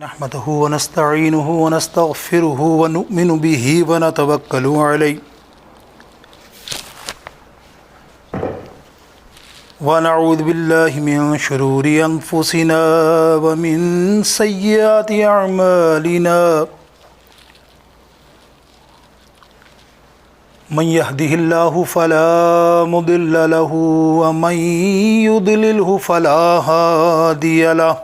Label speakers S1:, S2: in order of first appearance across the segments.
S1: نحمده ونستعينه ونستغفره ونؤمن به ونتوكل عليه ونعوذ بالله من شرور أنفسنا ومن سيئات أعمالنا من يهده الله فلا مضل له ومن يضلله فلا هادي له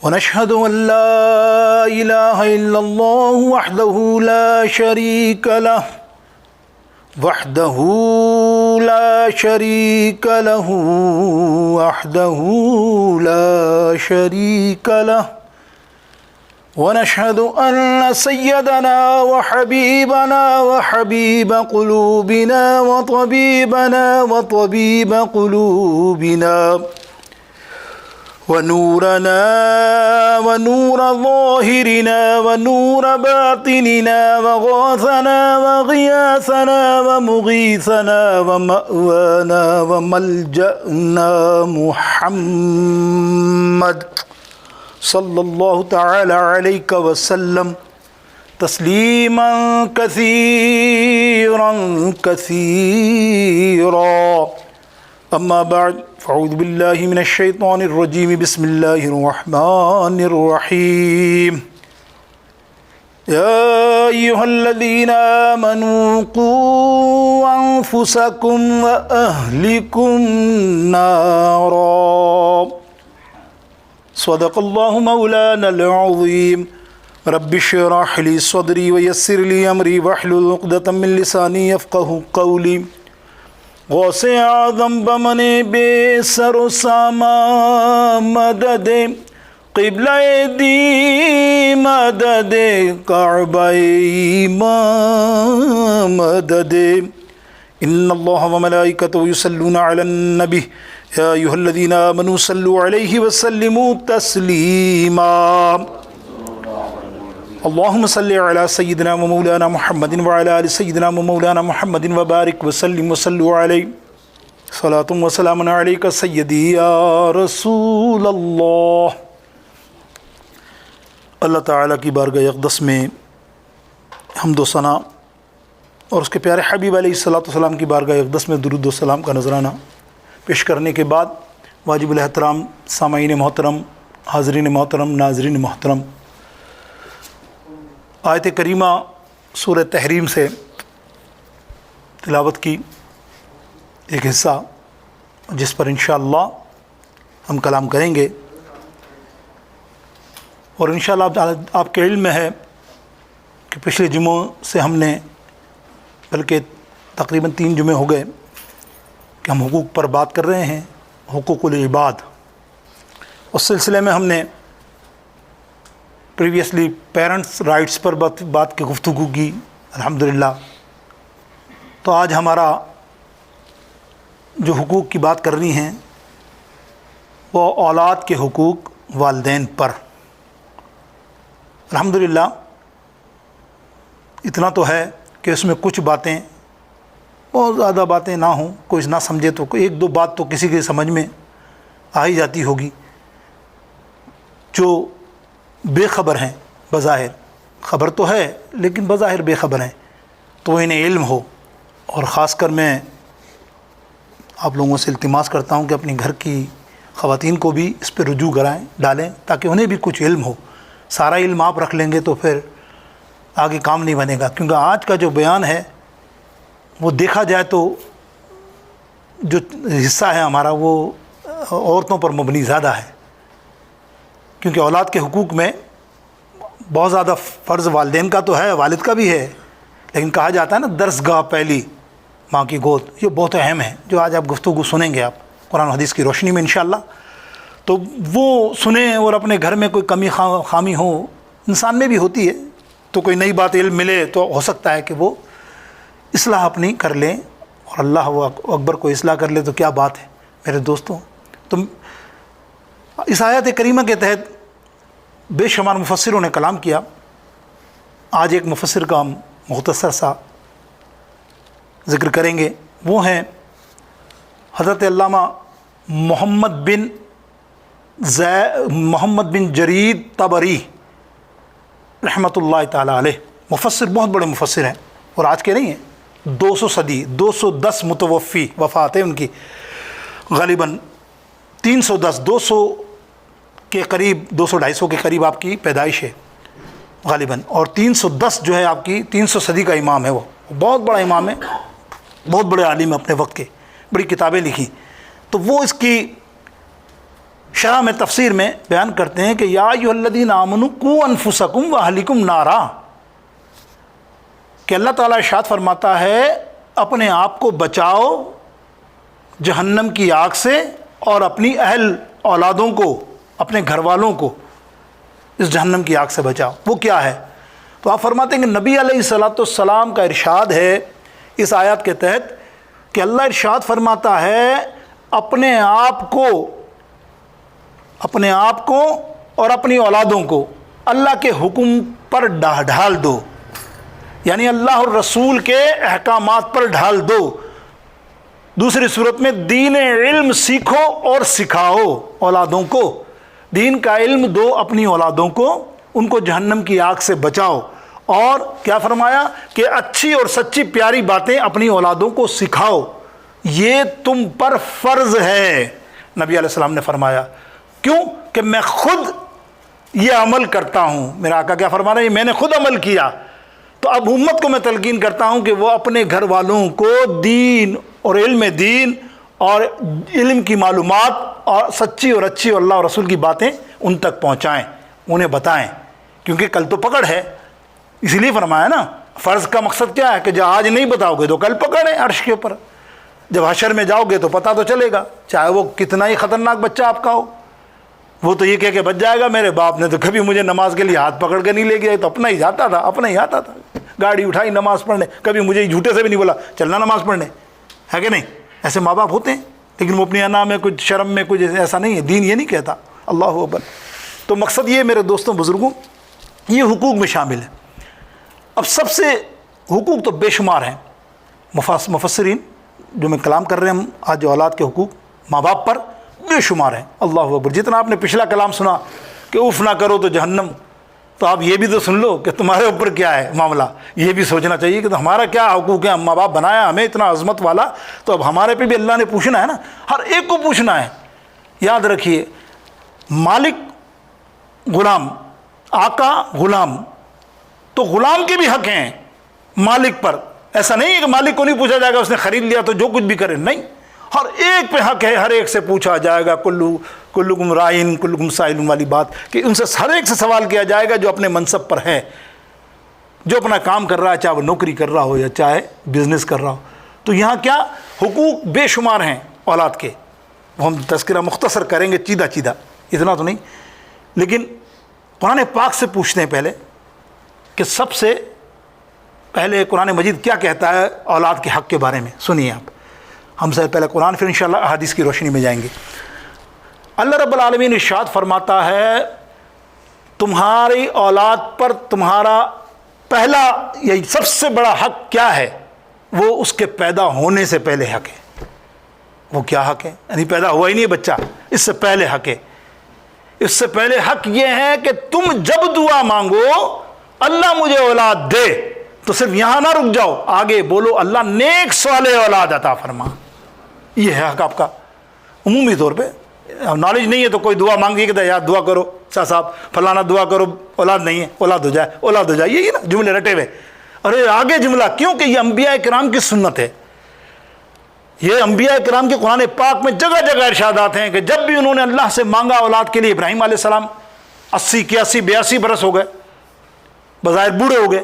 S1: ونشهد أن لا إله إلا الله وحده لا شريك له ونشهد أن سيدنا وحبيبنا وحبيب قلوبنا وطبيب قلوبنا ونورنا ونور ظاهرنا ونور باطننا وغاثنا وغياثنا ومغيثنا ومأوانا وملجأنا محمد صلى الله تعالى عليك وسلم تسليما كثيرا أما بعد فأعوذ بالله من الشيطان الرجيم بسم الله الرحمن الرحيم يا أيها الذين آمنوا قوا أنفسكم وأهلكم نارا صدق الله مولانا العظيم رب اشرح لي صدري ويسر لي أمري واحلل عقدة من لساني يفقهوا قولي غوث اعظم بمن بے سر و ساما مدد قبلہ دی مدد کعبہ ایمان مدد ان اللہ وملائکتہ یصلون علی النبی یا ایھا الذین آمنوا صلوا علیہ وسلموا تسلیما اللهم صل على سيدنا ومولانا محمد وعلى آل سيدنا ومولانا محمد وبارك وسلم وصلوا عليه صلاة وسلام عليك سيدي يا رسول اللہ۔ اللہ تعالیٰ کی بارگاہ اقدس میں حمد و ثنا اور اس کے پیارے حبیب علیہ الصلوۃ والسلام کی بارگاہ اقدس میں درود و سلام کا نذرانہ پیش کرنے کے بعد واجب الاحترام سامعین محترم، حاضرین محترم، ناظرین محترم، آیت کریمہ سورہ تحریم سے تلاوت کی ایک حصہ جس پر انشاءاللہ ہم کلام کریں گے، اور انشاءاللہ آپ کے علم میں ہے کہ پچھلے جمعوں سے ہم نے، بلکہ تقریباً 3 جمعے ہو گئے کہ ہم حقوق پر بات کر رہے ہیں، حقوق العباد۔ اس سلسلے میں ہم نے پریویسلی پیرنٹس رائٹس پر بات کی گفتگو کی الحمدللہ۔ تو آج ہمارا جو حقوق کی بات کرنی ہے وہ اولاد کے حقوق والدین پر۔ الحمدللہ اتنا تو ہے کہ اس میں کچھ باتیں، بہت زیادہ باتیں نہ ہوں، کوئی نہ سمجھے تو 1-2 بات تو کسی کے سمجھ میں آ ہی جاتی ہوگی، جو بے خبر ہیں، بظاہر خبر تو ہے لیکن بظاہر بے خبر ہیں، تو انہیں علم ہو۔ اور خاص کر میں آپ لوگوں سے التماس کرتا ہوں کہ اپنی گھر کی خواتین کو بھی اس پہ رجوع ڈالیں تاکہ انہیں بھی کچھ علم ہو۔ سارا علم آپ رکھ لیں گے تو پھر آگے کام نہیں بنے گا، کیونکہ آج کا جو بیان ہے وہ دیکھا جائے تو جو حصہ ہے ہمارا وہ عورتوں پر مبنی زیادہ ہے، کیونکہ اولاد کے حقوق میں بہت زیادہ فرض والدین کا تو ہے، والد کا بھی ہے، لیکن کہا جاتا ہے نا درسگاہ پہلی ماں کی گود، یہ بہت اہم ہے جو آج آپ گفتگو سنیں گے آپ قرآن و حدیث کی روشنی میں انشاءاللہ۔ تو وہ سنیں، اور اپنے گھر میں کوئی کمی خامی ہو، انسان میں بھی ہوتی ہے، تو کوئی نئی بات علم ملے تو ہو سکتا ہے کہ وہ اصلاح اپنی کر لیں، اور اللہ اکبر کو اصلاح کر لے تو کیا بات ہے میرے دوستوں۔ تو اس آیت کریمہ کے تحت بے شمار مفسروں نے کلام کیا۔ آج ایک مفسر کا ہم مختصر سا ذکر کریں گے، وہ ہیں حضرت علامہ محمد بن محمد بن جریر طبری رحمۃ اللہ تعالیٰ علیہ، مفسر، بہت بڑے مفسر ہیں اور آج کے نہیں ہیں، 200 صدی 210 متوفی وفات ہے ان کی، غالباً 310 200 کے قریب 200-250 کے قریب آپ کی پیدائش ہے غالباً، اور 310 جو ہے آپ کی 300 صدی کا امام ہے، وہ بہت بڑا امام ہے، بہت بڑے عالم اپنے وقت کے، بڑی کتابیں لکھی. تو وہ اس کی شرح میں تفسیر میں بیان کرتے ہیں کہ یا ایھا الذین آمنوا قوا انفسکم واہلکم نارا، کہ اللہ تعالیٰ ارشاد فرماتا ہے اپنے آپ کو بچاؤ جہنم کی آگ سے اور اپنی اہل اولادوں کو، اپنے گھر والوں کو اس جہنم کی آگ سے بچاؤ. وہ کیا ہے؟ تو آپ فرماتے ہیں کہ نبی علیہ الصلوۃ والسلام کا ارشاد ہے اس آیات کے تحت کہ اللہ ارشاد فرماتا ہے اپنے آپ کو اور اپنی اولادوں کو اللہ کے حکم پر ڈھال دو، یعنی اللہ اور رسول کے احکامات پر ڈھال دو. دوسری صورت میں دین علم سیکھو اور سکھاؤ اولادوں کو، دین کا علم دو اپنی اولادوں کو، ان کو جہنم کی آگ سے بچاؤ. اور کیا فرمایا کہ اچھی اور سچی پیاری باتیں اپنی اولادوں کو سکھاؤ، یہ تم پر فرض ہے. نبی علیہ السلام نے فرمایا کیوں؟ کہ میں خود یہ عمل کرتا ہوں. میرا آقا کیا فرما رہے ہیں؟ میں نے خود عمل کیا، تو اب امت کو میں تلقین کرتا ہوں کہ وہ اپنے گھر والوں کو دین اور علم دین اور علم کی معلومات اور سچی اور اچھی اللہ اور رسول کی باتیں ان تک پہنچائیں، انہیں بتائیں، کیونکہ کل تو پکڑ ہے. اسی لیے فرمایا نا، فرض کا مقصد کیا ہے کہ جو آج نہیں بتاؤ گے تو کل پکڑ ہے عرش کے اوپر. جب حشر میں جاؤ گے تو پتہ تو چلے گا، چاہے وہ کتنا ہی خطرناک بچہ آپ کا ہو. وہ تو یہ کہہ کے بچ جائے گا میرے باپ نے تو کبھی مجھے نماز کے لیے ہاتھ پکڑ کے نہیں لے گیا، تو اپنا ہی جاتا تھا، اپنا ہی آتا تھا، گاڑی اٹھائی نماز پڑھنے، کبھی مجھے جھوٹے سے بھی نہیں بولا چلنا نماز پڑھنے، ہے کہ نہیں؟ ایسے ماں باپ ہوتے ہیں، لیکن وہ اپنی انا میں کچھ شرم میں کچھ ایسا نہیں ہے. دین یہ نہیں کہتا. اللہ اکبر. تو مقصد یہ میرے دوستوں بزرگوں، یہ حقوق میں شامل ہے. اب سب سے حقوق تو بے شمار ہیں. مفسرین جو میں کلام کر رہے ہیں ہم آج اولاد کے حقوق ماں باپ پر بے شمار ہیں. اللہ اکبر. جتنا آپ نے پچھلا کلام سنا کہ اف نہ کرو تو جہنم، تو آپ یہ بھی تو سن لو کہ تمہارے اوپر کیا ہے معاملہ. یہ بھی سوچنا چاہیے کہ تو ہمارا کیا حقوق ہے. ماں باپ بنایا ہمیں اتنا عظمت والا، تو اب ہمارے پہ بھی اللہ نے پوچھنا ہے نا، ہر ایک کو پوچھنا ہے. یاد رکھیے، مالک غلام، آقا غلام، تو غلام کے بھی حق ہیں مالک پر. ایسا نہیں ہے کہ مالک کو نہیں پوچھا جائے گا، اس نے خرید لیا تو جو کچھ بھی کرے، نہیں، ہر ایک پہ حق ہے، ہر ایک سے پوچھا جائے گا. کلکم رائن کلکم سائلون والی بات، کہ ان سے ہر ایک سے سوال کیا جائے گا جو اپنے منصب پر ہے، جو اپنا کام کر رہا ہے، چاہے وہ نوکری کر رہا ہو یا چاہے بزنس کر رہا ہو. تو یہاں کیا حقوق بے شمار ہیں اولاد کے، وہ ہم تذکرہ مختصر کریں گے چیدہ اتنا تو نہیں. لیکن قرآن پاک سے پوچھتے ہیں پہلے کہ سب سے پہلے قرآن مجید کیا کہتا ہے اولاد کے حق کے بارے میں. سنیے آپ، ہم سے پہلے قرآن، پھر انشاءاللہ احادیث کی روشنی میں جائیں گے. اللہ رب العالمین ارشاد فرماتا ہے تمہاری اولاد پر تمہارا پہلا یا سب سے بڑا حق کیا ہے؟ وہ اس کے پیدا ہونے سے پہلے حق ہے. وہ کیا حق ہے؟ یعنی پیدا ہوا ہی نہیں ہے بچہ، اس سے پہلے حق ہے. اس سے پہلے حق یہ ہے کہ تم جب دعا مانگو اللہ مجھے اولاد دے، تو صرف یہاں نہ رک جاؤ، آگے بولو اللہ نیک صالح اولاد عطا فرما. یہ ہے حق آپ کا. عمومی طور پہ نالج نہیں ہے تو کوئی دعا مانگی کہ یار دعا کرو شاہ صاحب فلانا دعا کرو، اولاد نہیں ہے، اولاد ہو جائے، اولاد ہو جائے، یہی نا جملے رٹے ہوئے. ارے آگے جملہ کیوں کہ یہ انبیاء کرام کی سنت ہے. یہ انبیاء کرام کے قرآن پاک میں جگہ جگہ ارشادات ہیں کہ جب بھی انہوں نے اللہ سے مانگا اولاد کے لیے، ابراہیم علیہ السلام 80 81 82 برس ہو گئے، بظاہر بوڑھے ہو گئے،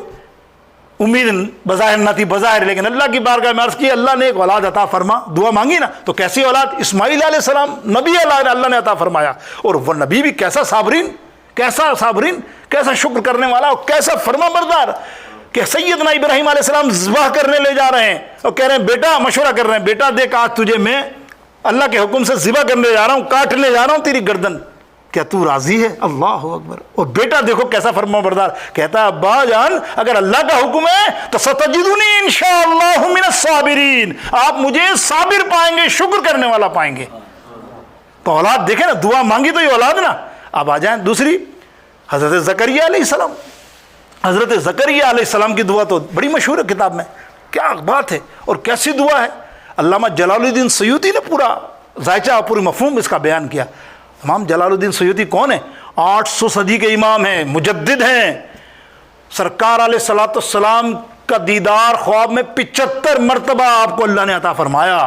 S1: امید بظاہر نہ تھی بظاہر، لیکن اللہ کی بارگاہ میں عرض کی اللہ نے ایک اولاد عطا فرما. دعا مانگی نا تو کیسی اولاد؟ اسماعیل علیہ السلام نبی اللہ نے عطا فرمایا. اور وہ نبی بھی کیسا صابرین، کیسا شکر کرنے والا، اور کیسا فرما بردار کہ سیدنا ابراہیم علیہ السلام ذبح کرنے لے جا رہے ہیں اور کہہ رہے ہیں بیٹا، مشورہ کر رہے ہیں، بیٹا دیکھ آج تجھے میں اللہ کے حکم سے ذبح کرنے جا رہا ہوں، کاٹنے جا رہا ہوں تیری گردن، کیا تو راضی ہے؟ اللہ اکبر. اور بیٹا دیکھو کیسا فرما بردار، کہتا ہے ابا جان اگر اللہ کا حکم ہے تو ستجدونی انشاءاللہ من الصابرین، آپ مجھے صابر پائیں گے، شکر کرنے والا پائیں گے. تو اولاد دیکھیں نا، دعا مانگی تو یہ اولاد نا. اب آ جائیں دوسری، حضرت زکریا علیہ السلام. حضرت زکریا علیہ السلام کی دعا تو بڑی مشہور ہے کتاب میں، کیا بات ہے اور کیسی دعا ہے. علامہ جلال الدین سیوطی نے پورا ذائچہ، پوری مفہوم اس کا بیان کیا. امام جلال الدین سیوطی کون ہے؟ 800 صدی کے امام ہیں، مجدد ہیں. سرکار علیہ الصلوۃ والسلام کا دیدار خواب میں 75 مرتبہ آپ کو اللہ نے عطا فرمایا.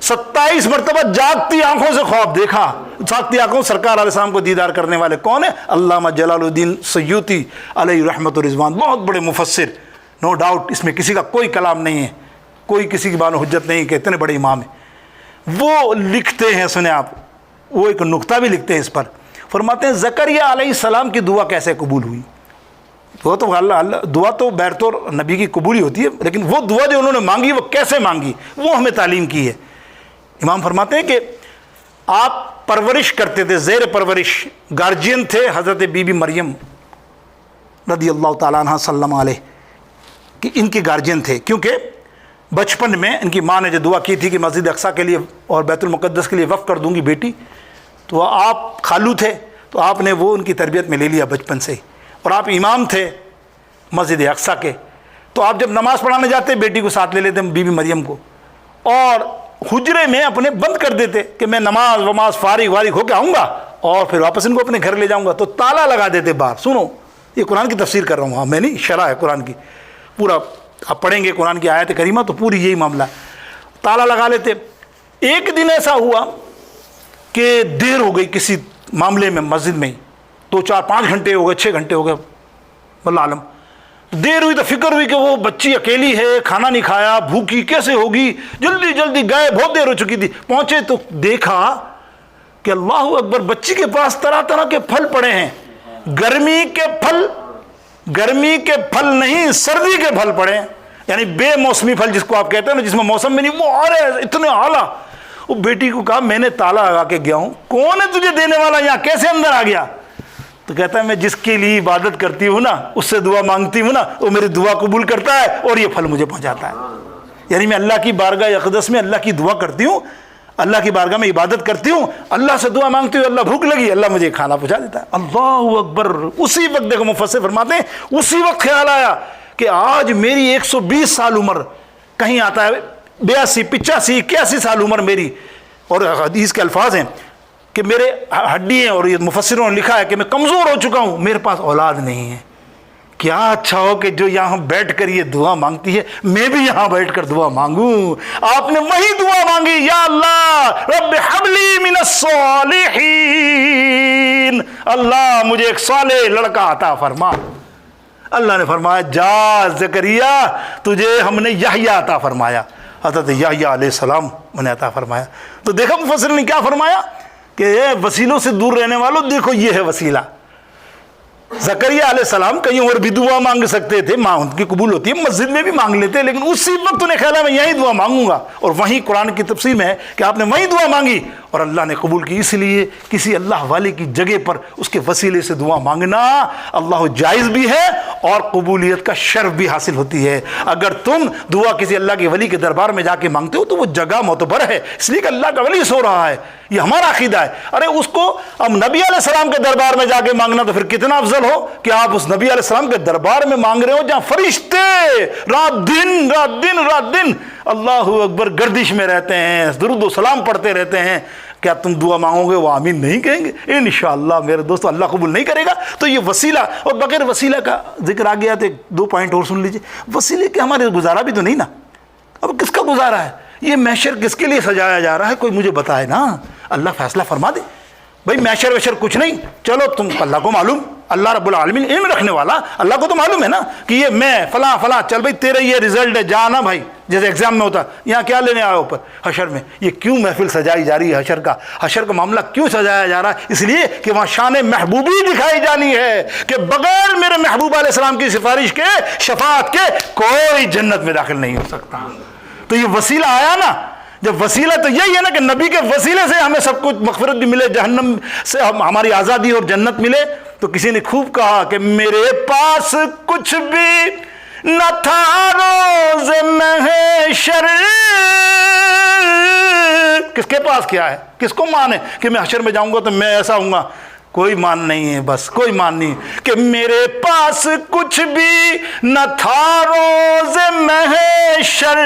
S1: 27 مرتبہ جاگتی آنکھوں سے خواب دیکھا. جاگتی آنکھوں سرکار علیہ السلام کو دیدار کرنے والے کون ہیں؟ علامہ جلال الدین سیوطی علیہ رحمت و رضوان. بہت بڑے مفسر، نو ڈاؤٹ، اس میں کسی کا کوئی کلام نہیں ہے، کوئی کسی کی بان حجت نہیں کہ اتنے بڑے امام ہیں. وہ لکھتے ہیں، سنیں آپ، وہ ایک نقطہ بھی لکھتے ہیں اس پر. فرماتے ہیں زکریا علیہ السلام کی دعا کیسے قبول ہوئی. وہ تو اللہ دعا تو بہرطور نبی کی قبولی ہوتی ہے، لیکن وہ دعا جو انہوں نے مانگی وہ کیسے مانگی وہ ہمیں تعلیم کی ہے. امام فرماتے ہیں کہ آپ پرورش کرتے تھے، زیر پرورش گارجین تھے حضرت بی بی مریم رضی اللہ تعالیٰ عنہ سلم علیہ، کہ ان کے گارجین تھے. کیونکہ بچپن میں ان کی ماں نے جو دعا کی تھی کہ مسجد اقصیٰ کے لیے اور بیت المقدس کے لیے وقف کر دوں گی بیٹی، تو آپ خالو تھے تو آپ نے وہ ان کی تربیت میں لے لیا بچپن سے ہی. اور آپ امام تھے مسجد اقصیٰ کے، تو آپ جب نماز پڑھانے جاتے بیٹی کو ساتھ لے لیتے بی بی مریم کو، اور حجرے میں اپنے بند کر دیتے کہ میں نماز فارغ ہو کے آؤں گا اور پھر واپس ان کو اپنے گھر لے جاؤں گا. تو تالا لگا دیتے باہر. سنو، یہ قرآن کی تفسیر کر رہا ہوں، میں نہیں، شرح ہے قرآن کی. پورا آپ پڑھیں گے قرآن کی آیت کریمہ تو پوری یہی معاملہ ہے. تالا لگا لیتے. ایک دن ایسا ہوا کہ دیر ہو گئی کسی معاملے میں مسجد میں ہی، 2 4 5 گھنٹے ہو گئے، 6 گھنٹے ہو گئے، واللہ عالم. دیر ہوئی تو فکر ہوئی کہ وہ بچی اکیلی ہے، کھانا نہیں کھایا، بھوکی کیسے ہوگی. جلدی گئے، بہت دیر ہو چکی تھی. پہنچے تو دیکھا کہ اللہ اکبر، بچی کے پاس طرح طرح کے پھل پڑے ہیں. گرمی کے پھل نہیں، سردی کے پھل پڑے ہیں، یعنی بے موسمی پھل جس کو آپ کہتے ہیں نا، جس میں موسم میں نہیں، وہ آ رہے ہیں اتنے اعلیٰ. وہ بیٹی کو کہا میں نے تالا لگا کے گیا ہوں، کون ہے تجھے دینے والا، یہاں کیسے اندر آ گیا؟ تو کہتا ہے میں جس کے لیے عبادت کرتی ہوں نا، اس سے دعا مانگتی ہوں نا، وہ میری دعا قبول کرتا ہے اور یہ پھل مجھے پہنچاتا ہے. یعنی میں اللہ کی بارگاہ اقدس میں اللہ کی دعا کرتی ہوں، اللہ کی بارگاہ میں عبادت کرتی ہوں، اللہ سے دعا مانگتی ہوں، اللہ بھوک لگی، اللہ مجھے کھانا پہنچا دیتا ہے. اللہ اکبر. اسی وقت دیکھو مفسر فرماتے ہیں اسی وقت خیال آیا کہ آج میری 120 سال عمر، کہیں آتا ہے 82 85 81 سال عمر میری، اور حدیث کے الفاظ ہیں کہ میرے ہڈی ہیں، اور یہ مفسروں نے لکھا ہے کہ میں کمزور ہو چکا ہوں، میرے پاس اولاد نہیں ہے. کیا اچھا ہو کہ جو یہاں بیٹھ کر یہ دعا مانگتی ہے میں بھی یہاں بیٹھ کر دعا مانگوں. آپ نے وہی دعا مانگی، یا اللہ رب ہب لی من الصالحین، اللہ مجھے ایک صالح لڑکا عطا فرما. اللہ نے فرمایا جا زکریا، تجھے ہم نے یحییٰ عطا فرمایا. حضرت یحییٰ علیہ السلام انہیں عطا فرمایا. تو دیکھا مفسر نے کیا فرمایا کہ وسیلوں سے دور رہنے والوں، دیکھو یہ ہے وسیلہ. زکریا علیہ السلام کہیں اور بھی دعا مانگ سکتے تھے، ماں ان کی قبول ہوتی ہے، مسجد میں بھی مانگ لیتے، لیکن اسی وقت انہیں خیال ہے میں یہی دعا مانگوں گا. اور وہیں قرآن کی تفسیر میں ہے کہ آپ نے وہی دعا مانگی اور اللہ نے قبول کی. اس لیے کسی اللہ والے کی جگہ پر اس کے وسیلے سے دعا مانگنا اللہ جائز بھی ہے اور قبولیت کا شرف بھی حاصل ہوتی ہے. اگر تم دعا کسی اللہ کے ولی کے دربار میں جا کے مانگتے ہو تو وہ جگہ معتبر ہے، اس لیے کہ اللہ کا ولی سو رہا ہے، یہ ہمارا عقیدہ ہے. ارے اس کو اب نبی علیہ السلام کے دربار میں جا کے مانگنا تو پھر کتنا افضل ہو کہ آپ اس نبی علیہ السلام کے دربار میں مانگ رہے ہو جہاں فرشتے رات دن اللہ اکبر گردش میں رہتے ہیں، درود و سلام پڑھتے رہتے ہیں. کیا تم دعا مانگو گے وہ آمین نہیں کہیں گے؟ انشاءاللہ میرے دوستو اللہ قبول نہیں کرے گا. تو یہ وسیلہ، اور بغیر وسیلہ کا ذکر آ گیا تو 2 پوائنٹ اور سن لیجئے. وسیلے کے ہمارے گزارا بھی تو نہیں نا. اب کس کا گزارا ہے؟ یہ محشر کس کے لیے سجایا جا رہا ہے؟ کوئی مجھے بتائے نا، اللہ فیصلہ فرما دے. بھائی محشر وشر کچھ نہیں، چلو تم اللہ کو معلوم، اللہ رب العالمین علم رکھنے والا، اللہ کو تو معلوم ہے نا کہ یہ میں فلاں چل بھائی تیرا یہ رزلٹ ہے، جانا بھائی جیسے ایگزام میں ہوتا، یہاں کیا لینے آئے اوپر حشر میں. یہ کیوں محفل سجائی جا رہی ہے؟ حشر کا معاملہ کیوں سجایا جا رہا ہے؟ اس لیے کہ وہاں شان محبوبی دکھائی جانی ہے کہ بغیر میرے محبوب علیہ السلام کی سفارش کے، شفاعت کے، کوئی جنت میں داخل نہیں ہو سکتا. تو یہ وسیلہ آیا نا. جب وسیلہ تو یہی ہے نا کہ نبی کے وسیلے سے ہمیں سب کچھ مغفرت بھی ملے، جہنم سے ہماری آزادی اور جنت ملے. تو کسی نے خوب کہا کہ میرے پاس کچھ بھی نہ تھا روز محشر کس کے پاس کیا ہے؟ کس کو مان ہے کہ میں حشر میں جاؤں گا تو میں ایسا ہوں گا؟ کوئی مان نہیں ہے، بس کوئی مان نہیں کہ میرے پاس کچھ بھی نہ تھا روز محشر،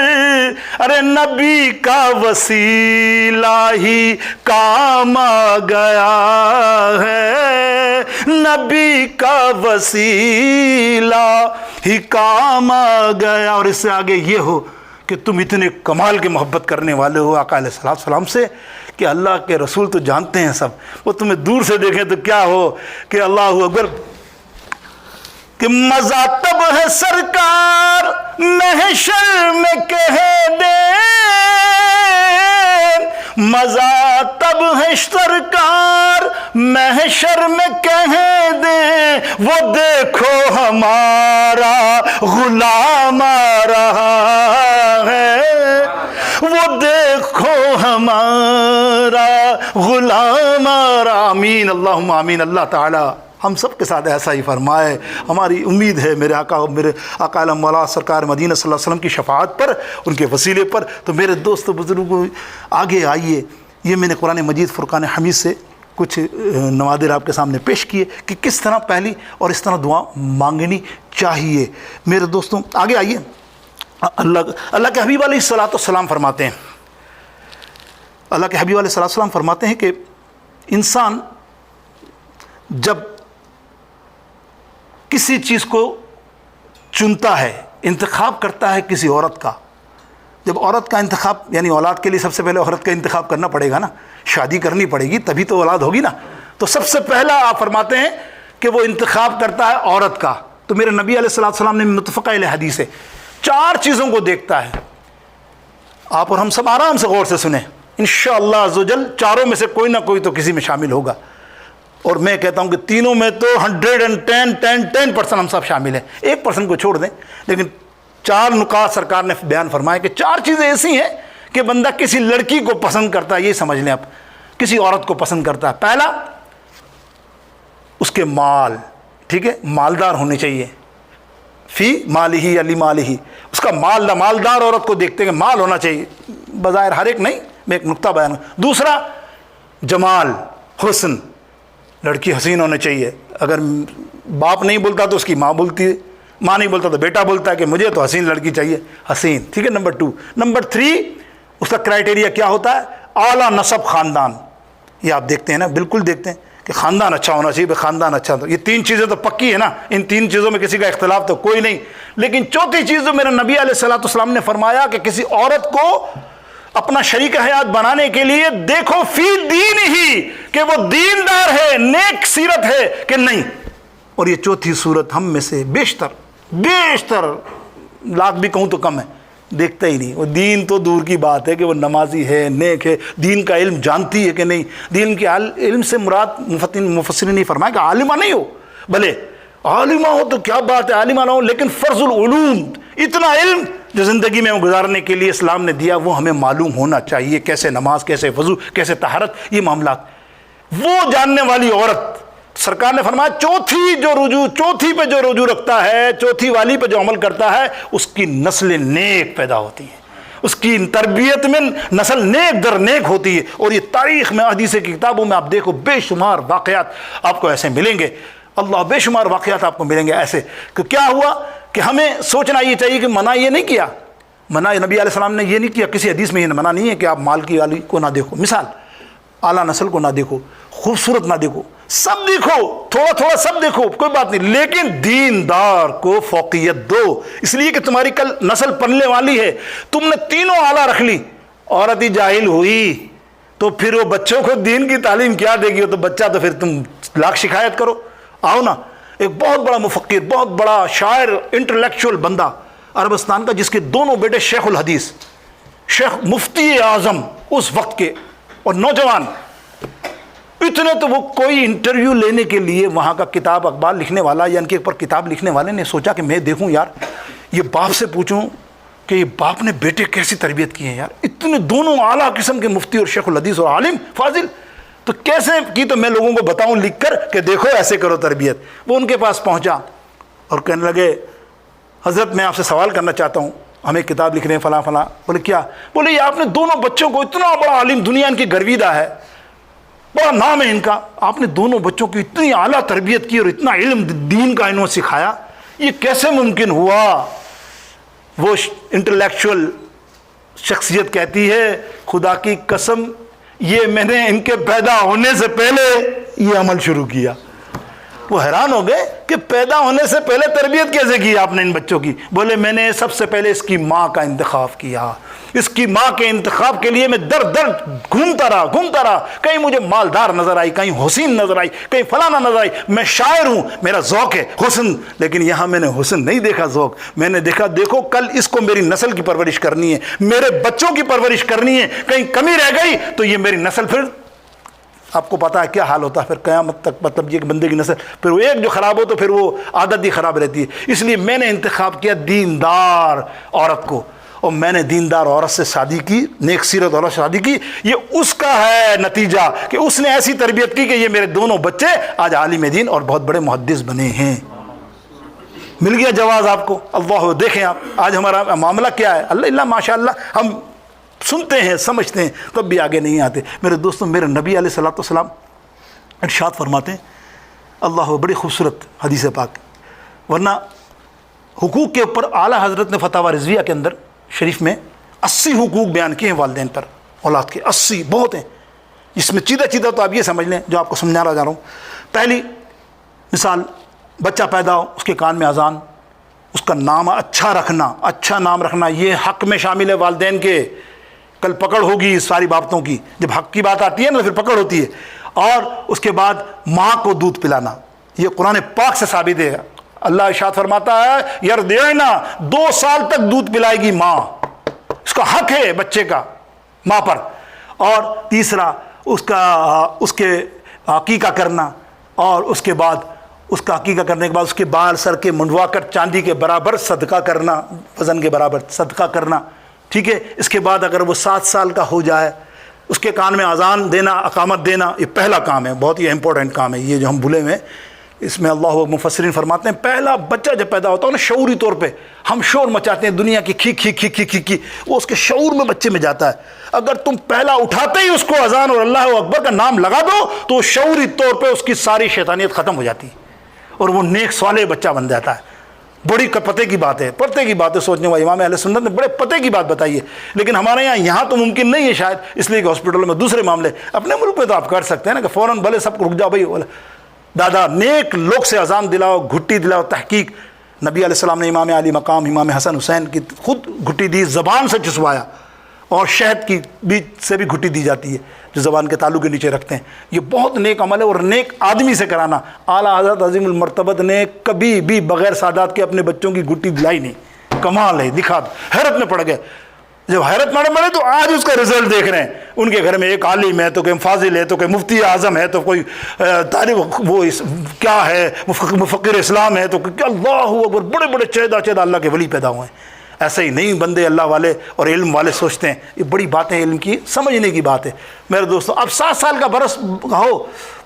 S1: ارے نبی کا وسیلہ ہی کام آ گیا ہے، نبی کا وسیلہ ہی کام آ گیا۔ اور اس سے آگے یہ ہو کہ تم اتنے کمال کے محبت کرنے والے ہو آقا علیہ السلام سے کہ اللہ کے رسول تو جانتے ہیں سب، وہ تمہیں دور سے دیکھیں تو کیا ہو کہ اللہ اکبر، کہ مزہ تب ہے سرکار محشر میں کہہ دے، مزہ تب ہے سرکار محشر میں کہہ دے، وہ دیکھو ہمارا غلام آ رہا ہے، وہ دیکھو ہمارا غلام آ رہا۔ آمین اللہم آمین۔ اللہ تعالی ہم سب کے ساتھ ایسا ہی فرمائے۔ ہماری امید ہے میرے آقا عالم مولا سرکار مدینہ صلی اللہ علیہ وسلم کی شفاعت پر، ان کے وسیلے پر۔ تو میرے دوست بزرگوں آگے آئیے، یہ میں نے قرآن مجید فرقان حمید سے کچھ نوادر آپ کے سامنے پیش کیے کہ کس طرح پہلی اور اس طرح دعا مانگنی چاہیے۔ میرے دوستوں آگے آئیے، اللہ کے حبیب علیہ السلام فرماتے ہیں، اللہ کے حبیب علیہ السلام فرماتے ہیں کہ انسان جب کسی چیز کو چنتا ہے، انتخاب کرتا ہے کسی عورت کا، جب عورت کا انتخاب یعنی اولاد کے لیے سب سے پہلے عورت کا انتخاب کرنا پڑے گا نا، شادی کرنی پڑے گی تبھی تو اولاد ہوگی نا، تو سب سے پہلا آپ فرماتے ہیں کہ وہ انتخاب کرتا ہے عورت کا۔ تو میرے نبی علیہ السلام نے متفقہ علیہ حدیث ہے، 4 چیزوں کو دیکھتا ہے۔ آپ اور ہم سب آرام سے غور سے سنیں، انشاءاللہ عزوجل چاروں میں سے کوئی نہ کوئی تو کسی میں شامل ہوگا، اور میں کہتا ہوں کہ تینوں میں تو 110% ہم سب شامل ہیں، 1% کو چھوڑ دیں، لیکن 4 نکات سرکار نے بیان فرمائے کہ 4 چیزیں ایسی ہیں کہ بندہ کسی لڑکی کو پسند کرتا ہے، یہ سمجھ لیں آپ، کسی عورت کو پسند کرتا ہے۔ پہلا، اس کے مال، ٹھیک ہے، مالدار ہونے چاہیے، فی مالہ یا لی مالہ، اس کا مالدار عورت کو دیکھتے ہیں کہ مال ہونا چاہیے، بظاہر ہر ایک نہیں، میں ایک نقطہ بیان کروں۔ دوسرا، جمال، حسن، لڑکی حسین ہونے چاہیے، اگر باپ نہیں بولتا تو اس کی ماں بولتی ہے، ماں نہیں بولتا تو بیٹا بولتا ہے کہ مجھے تو حسین لڑکی چاہیے، حسین، ٹھیک ہے۔ نمبر 2، نمبر 3 اس کا کرائٹیریا کیا ہوتا ہے؟ اعلیٰ نسب، خاندان، یہ آپ دیکھتے ہیں نا، بالکل دیکھتے ہیں کہ خاندان اچھا ہونا چاہیے، خاندان اچھا، تو یہ 3 چیزیں تو پکی ہے نا، ان 3 چیزوں میں کسی کا اختلاف تو کوئی نہیں۔ لیکن چوتھی چیز جو میرے نبی علیہ السلام نے فرمایا کہ کسی عورت کو اپنا شریک حیات بنانے کے لیے دیکھو فی دین ہی، کہ وہ دیندار ہے، نیک سیرت ہے کہ نہیں۔ اور یہ چوتھی صورت ہم میں سے بیشتر لاکھ بھی کہوں تو کم ہے، دیکھتا ہی نہیں۔ وہ دین تو دور کی بات ہے کہ وہ نمازی ہے، نیک ہے، دین کا علم جانتی ہے کہ نہیں۔ دین کے علم سے مراد مفسرین نے فرمایا کہ عالمہ نہیں ہو، بھلے عالمہ ہو تو کیا بات ہے، عالمہ نہ ہو، لیکن فرض العلوم، اتنا علم جو زندگی میں گزارنے کے لیے اسلام نے دیا وہ ہمیں معلوم ہونا چاہیے، کیسے نماز، کیسے وضو، کیسے طہارت، یہ معاملات وہ جاننے والی عورت۔ سرکار نے فرمایا چوتھی پہ جو رجوع رکھتا ہے، چوتھی والی پہ جو عمل کرتا ہے، اس کی نسل نیک پیدا ہوتی ہے، اس کی تربیت میں نسل نیک در نیک ہوتی ہے۔ اور یہ تاریخ میں، حدیث کی کتابوں میں آپ دیکھو بے شمار واقعات آپ کو ایسے ملیں گے، اللہ بے شمار واقعات آپ کو ملیں گے ایسے کہ کیا ہوا کہ ہمیں سوچنا یہ چاہیے کہ منع یہ نہیں کیا، منع نبی علیہ السلام نے یہ نہیں کیا، کسی حدیث میں یہ منع نہیں ہے کہ آپ مال کی والی کو نہ دیکھو، مثال اعلیٰ نسل کو نہ دیکھو، خوبصورت نہ دیکھو، سب دیکھو، تھوڑا سب دیکھو، کوئی بات نہیں، لیکن دیندار کو فوقیت دو، اس لیے کہ تمہاری کل نسل پلنے والی ہے۔ تم نے تینوں اعلیٰ رکھ لی، عورت ہی جاہل ہوئی تو پھر وہ بچوں کو دین کی تعلیم کیا دے گی؟ تو بچہ تو پھر تم لاکھ شکایت کرو۔ آؤ نا، ایک بہت بڑا مفکر، بہت بڑا شاعر، انٹلیکچوئل بندہ عربستان کا، جس کے دونوں بیٹے شیخ الحدیث، شیخ مفتی اعظم اس وقت کے، اور نوجوان اتنے، تو وہ کوئی انٹرویو لینے کے لیے وہاں کا کتاب اخبار لکھنے والا یا ان کے اوپر کتاب لکھنے والے نے سوچا کہ میں دیکھوں یار، یہ باپ سے پوچھوں کہ یہ باپ نے بیٹے کیسی تربیت کی ہے یار، اتنے دونوں اعلیٰ قسم کے مفتی اور شیخ الحدیث اور عالم فاضل، تو کیسے کی؟ تو میں لوگوں کو بتاؤں لکھ کر کہ دیکھو ایسے کرو تربیت۔ وہ ان کے پاس پہنچا اور کہنے لگے حضرت میں آپ سے سوال کرنا چاہتا ہوں، ہمیں کتاب لکھ رہے ہیں فلاں فلاں. بولے کیا؟ بولے یہ آپ نے دونوں بچوں کو، اتنا بڑا عالم دنیا ان کی گرویدہ ہے، بڑا نام ہے ان کا، آپ نے دونوں بچوں کی اتنی اعلیٰ تربیت کی اور اتنا علم دین کا انہوں سکھایا، یہ کیسے ممکن ہوا؟ وہ انٹلیکچوئل شخصیت کہتی ہے خدا کی قسم یہ میں نے ان کے پیدا ہونے سے پہلے یہ عمل شروع کیا. وہ حیران ہو گئے کہ پیدا ہونے سے پہلے تربیت کیسے کی آپ نے ان بچوں کی؟ بولے میں نے سب سے پہلے اس کی ماں کا انتخاب کیا، اس کی ماں کے انتخاب کے لیے میں در در گھومتا رہا، کہیں مجھے مالدار نظر آئی، کہیں حسین نظر آئی، کہیں فلانا نظر آئی. میں شاعر ہوں، میرا ذوق ہے حسن، لیکن یہاں میں نے حسن نہیں دیکھا، ذوق میں نے دیکھا دیکھو کل اس کو میری نسل کی پرورش کرنی ہے، میرے بچوں کی پرورش کرنی ہے، کہیں کمی رہ گئی تو یہ میری نسل پھر آپ کو پتا ہے کیا حال ہوتا ہے پھر قیامت تک. مطلب یہ بندے کی نسل پھر وہ ایک جو خراب ہو تو پھر وہ عادت ہی خراب رہتی ہے. اس لیے میں نے انتخاب کیا دیندار عورت کو، اور میں نے دیندار عورت سے شادی کی، نیک سیرت عورت سے شادی کی. یہ اس کا ہے نتیجہ کہ اس نے ایسی تربیت کی کہ یہ میرے دونوں بچے آج عالم دین اور بہت بڑے محدث بنے ہیں. مل گیا جواز آپ کو. اللہ دیکھیں آپ آج ہمارا معاملہ کیا ہے. اللہ ماشاء اللہ ہم سنتے ہیں سمجھتے ہیں تب بھی آگے نہیں آتے. میرے دوستوں میرے نبی علیہ الصلوۃ والسلام ارشاد فرماتے ہیں، اللہ بڑی خوبصورت حدیث پاک، ورنہ حقوق کے اوپر اعلیٰ حضرت نے فتاوی رضویہ کے اندر شریف میں 80 حقوق بیان کیے ہیں والدین پر اولاد کے. 80 بہت ہیں. اس میں چیدہ تو آپ یہ سمجھ لیں جو آپ کو سمجھانا جا رہا ہوں. پہلی مثال، بچہ پیدا ہو اس کے کان میں اذان، اس کا نام اچھا رکھنا، اچھا نام رکھنا یہ حق میں شامل ہے والدین کے. کل پکڑ ہوگی اس ساری بابتوں کی، جب حق کی بات آتی ہے نا پھر پکڑ ہوتی ہے. اور اس کے بعد ماں کو دودھ پلانا، یہ قرآن پاک سے ثابت ہے. اللہ ارشاد فرماتا ہے یرضعنا، 2 سال تک دودھ پلائے گی ماں، اس کا حق ہے بچے کا ماں پر. اور تیسرا اس کے عقیقہ کرنا، اور اس کے بعد اس کا عقیقہ کرنے کے بعد اس کے بال سر کے منڈوا کر چاندی کے برابر صدقہ کرنا، وزن کے برابر صدقہ کرنا. ٹھیک ہے. اس کے بعد اگر وہ 7 سال کا ہو جائے اس کے کان میں اذان دینا، اقامت دینا، یہ پہلا کام ہے، بہت ہی امپورٹنٹ کام ہے یہ جو ہم بھولے ہوئے. اس میں اللہ مفسرین فرماتے ہیں پہلا بچہ جب پیدا ہوتا ہے نا شعوری طور پہ ہم شور مچاتے ہیں دنیا کی کھی وہ اس کے شعور میں بچے میں جاتا ہے. اگر تم پہلا اٹھاتے ہی اس کو اذان اور اللہ اکبر کا نام لگا دو تو شعوری طور پہ اس کی ساری شیطانیت ختم ہو جاتی ہے اور وہ نیک صالح بچہ بن جاتا ہے. بڑی پتے کی بات ہے، پتے کی بات ہے سوچنے والے امام اہل سنت نے بڑے پتے کی بات بتائی ہے. لیکن ہمارے یہاں تو ممکن نہیں ہے شاید، اس لیے کہ ہاسپٹل میں دوسرے معاملے. اپنے ملک میں تو آپ کر سکتے ہیں نا کہ فوراً بھلے سب کو رک جاؤ بھائی، دادا نیک لوگ سے اذان دلاؤ، گھٹی دلاؤ. تحقیق نبی علیہ السلام نے امام علی مقام امام حسن حسین کی خود گھٹی دی، زبان سے چسوایا، اور شہد کی بیچ سے بھی گھٹی دی جاتی ہے جو زبان کے تالو کے نیچے رکھتے ہیں. یہ بہت نیک عمل ہے اور نیک آدمی سے کرانا. اعلیٰ حضرت عظیم المرتبت نے کبھی بھی بغیر سادات کے اپنے بچوں کی گھٹی دلائی نہیں. کمال ہے، دکھا دو. حیرت میں پڑ گئے جب حیرت پڑے تو آج اس کا رزلٹ دیکھ رہے ہیں. ان کے گھر میں ایک عالم ہے تو کوئی فاضل ہے تو کوئی مفتی اعظم ہے تو کوئی طالب وہ کیا ہے مفکر اسلام ہے تو اللہ اکبر بڑے بڑے چہدہ اللہ کے ولی پیدا ہوئے ہیں. ایسے ہی نہیں بندے اللہ والے اور علم والے سوچتے ہیں. یہ بڑی بات ہے، علم کی سمجھنے کی بات ہے. میرے دوستوں اب 7 سال کا برس ہو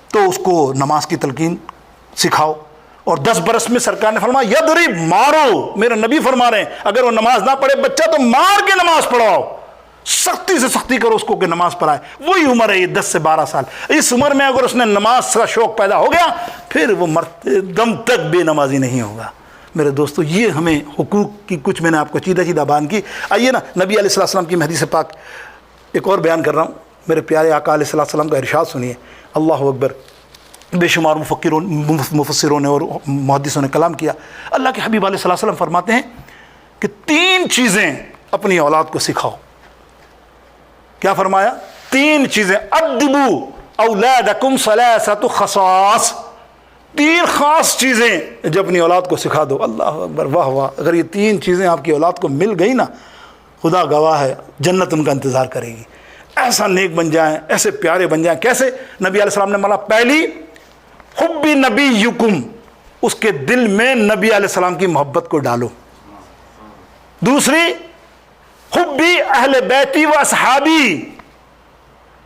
S1: تو اس کو نماز کی تلقین سکھاؤ. اور 10 برس میں سرکار نے فرمایا یضرب، مارو. میرے نبی فرما رہے ہیں اگر وہ نماز نہ پڑھے بچہ تو مار کے نماز پڑھاؤ، سختی سے سختی کرو اس کو کہ نماز پڑھائے. وہی عمر ہے یہ 10 سے 12 سال. اس عمر میں اگر اس نے نماز کا شوق پیدا ہو گیا پھر وہ مرتے دم تک بے نمازی نہیں ہوگا. میرے دوستو یہ ہمیں حقوق کی کچھ میں نے آپ کو چیدہ بیان کی. آئیے نا نبی علیہ السلام کی حدیث پاک ایک اور بیان کر رہا ہوں. میرے پیارے آقا علیہ السلام کا ارشاد سنیے. اللہ اکبر. بے شمار مفسروں نے اور محدثوں نے کلام کیا. اللہ کے حبیب علیہ السلام فرماتے ہیں کہ 3 چیزیں اپنی اولاد کو سکھاؤ. کیا فرمایا؟ 3 چیزیں. ادبوا اولادکم 3 خصائص. 3 خاص چیزیں جو اپنی اولاد کو سکھا دو. اللہ اکبر، واہ واہ. اگر یہ 3 چیزیں آپ کی اولاد کو مل گئی نا خدا گواہ ہے جنت ان کا انتظار کرے گی. ایسا نیک بن جائیں، ایسے پیارے بن جائیں. کیسے؟ نبی علیہ السلام نے مانا پہلی حب نبیکم، اس کے دل میں نبی علیہ السلام کی محبت کو ڈالو. دوسری حبی اہل بیتی و اصحابی،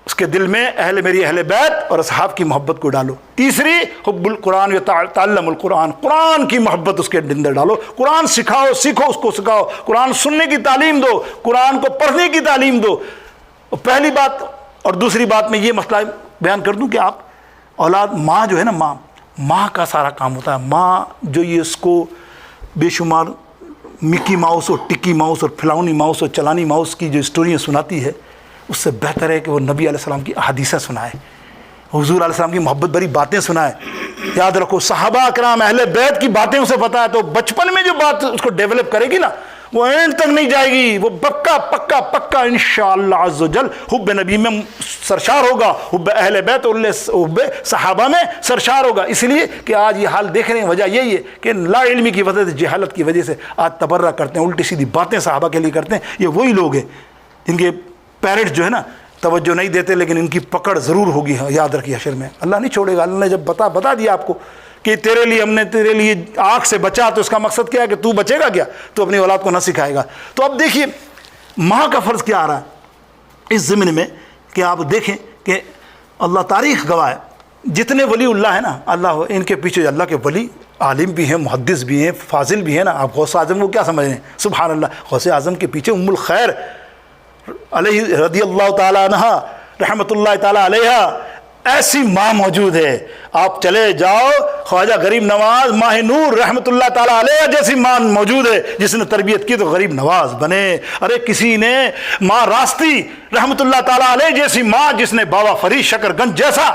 S1: اس کے دل میں میری اہل بیت اور اصحاب کی محبت کو ڈالو۔ تیسری حب القرآن تعلم القرآن، قرآن کی محبت اس کے اندر ڈالو، قرآن سکھاؤ، سیکھو، اس کو سکھاؤ، قرآن سننے کی تعلیم دو، قرآن کو پڑھنے کی تعلیم دو۔ پہلی بات، اور دوسری بات میں یہ مسئلہ بیان کر دوں کہ آپ اولاد، ماں جو ہے نا، ماں کا سارا کام ہوتا ہے۔ ماں جو یہ اس کو بے شمار مکی ماؤس اور ٹکی ماؤس اور پھلاؤنی ماؤس اور چلانی ماؤس کی جو اسٹوریاں سناتی ہے، اس سے بہتر ہے کہ وہ نبی علیہ السلام کی احادیثیں سنائے، حضور علیہ السلام کی محبت بھری باتیں سنائے۔ یاد رکھو، صحابہ اکرام اہل بیت کی باتیں اسے پتہ ہے، تو بچپن میں جو بات اس کو ڈیولپ کرے گی نا، وہ اینڈ تک نہیں جائے گی، وہ پکا پکا پکا انشاءاللہ عز و جل حب نبی میں سرشار ہوگا، حب اہل بیت اور حب صحابہ میں سرشار ہوگا۔ اس لیے کہ آج یہ حال دیکھ رہے ہیں، وجہ یہی ہے کہ لا علمی کی وجہ سے، جہالت کی وجہ سے آج تبرہ کرتے ہیں، الٹی سیدھی باتیں صحابہ کے لیے کرتے ہیں۔ یہ وہی لوگ ہیں جن کے پیرنٹس جو ہے نا توجہ نہیں دیتے، لیکن ان کی پکڑ ضرور ہوگی، یاد رکھیے حشر میں اللہ نہیں چھوڑے گا۔ اللہ نے جب بتا دیا آپ کو کہ تیرے لیے ہم نے تیرے لیے آنکھ سے بچا، تو اس کا مقصد کیا ہے کہ تو بچے گا کیا؟ تو اپنی اولاد کو نہ سکھائے گا۔ تو اب دیکھیے ماں کا فرض کیا آ رہا ہے اس ضمن میں، کہ آپ دیکھیں کہ اللہ تاریخ گواہ ہے، جتنے ولی اللہ ہیں نا، اللہ ان کے پیچھے اللہ کے ولی عالم بھی ہیں، محدث بھی ہیں، فاضل بھی ہیں نا۔ آپ غوث اعظم کو کیا سمجھ رہے ہیں؟ سبحان اللہ، غوث اعظم کے پیچھے ام الخیر علیہ رضی اللہ تعالیٰ عنہ رحمۃ اللہ تعالیٰ علیہ ایسی ماں موجود ہے۔ آپ چلے جاؤ، خواجہ غریب نواز ماہ نور رحمۃ اللہ تعالیٰ علیہ جیسی ماں موجود ہے، جس نے تربیت کی تو غریب نواز بنے۔ ارے کسی نے ماں راستی رحمۃ اللہ تعالیٰ علیہ جیسی ماں، جس نے بابا فرید شکر گنج جیسا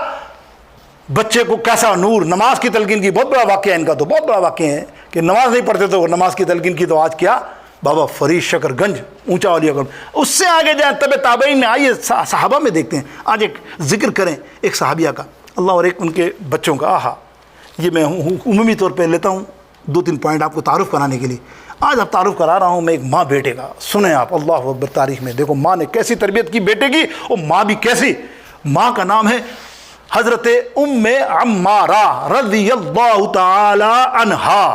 S1: بچے کو کیسا نور، نماز کی تلقین کی۔ بہت بڑا واقعہ ہے ان کا، تو بہت بڑا واقعہ ہے کہ نماز نہیں پڑھتے تو نماز کی تلقین کی، تو آج کیا بابا فرید شکر گنج اونچا اولیاء کرم۔ اس سے آگے جائیں تب تابعین میں، آئیے صحابہ میں دیکھتے ہیں۔ آج ایک ذکر کریں ایک صحابیہ کا، اللہ، اور ایک ان کے بچوں کا۔ آہا، یہ میں عمومی طور پہ لیتا ہوں 2-3 پوائنٹ آپ کو تعارف کرانے کے لیے۔ آج آپ تعارف کرا رہا ہوں میں ایک ماں بیٹے کا، سنیں آپ، اللہ اکبر۔ تاریخ میں دیکھو ماں نے کیسی تربیت کی بیٹے کی، اور ماں بھی کیسی۔ ماں کا نام ہے حضرت ام عمارہ رضی اللہ تعالی عنہا،